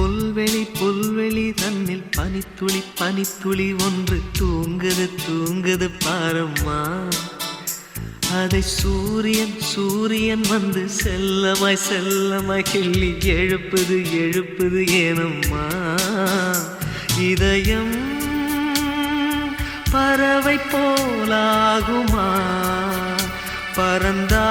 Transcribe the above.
புல்வெளி புல்வெளி தன்னில் பனித்துளி பனித்துளி ஒன்று தூங்குது தூங்குது பாரம்மா. அதை சூரியன் சூரியன் வந்து செல்லமாய் செல்லமாய் கிள்ளி எழுப்புது எழுப்புது ஏனம்மா. இதயம் பறவை போலாகுமா, பறந்தா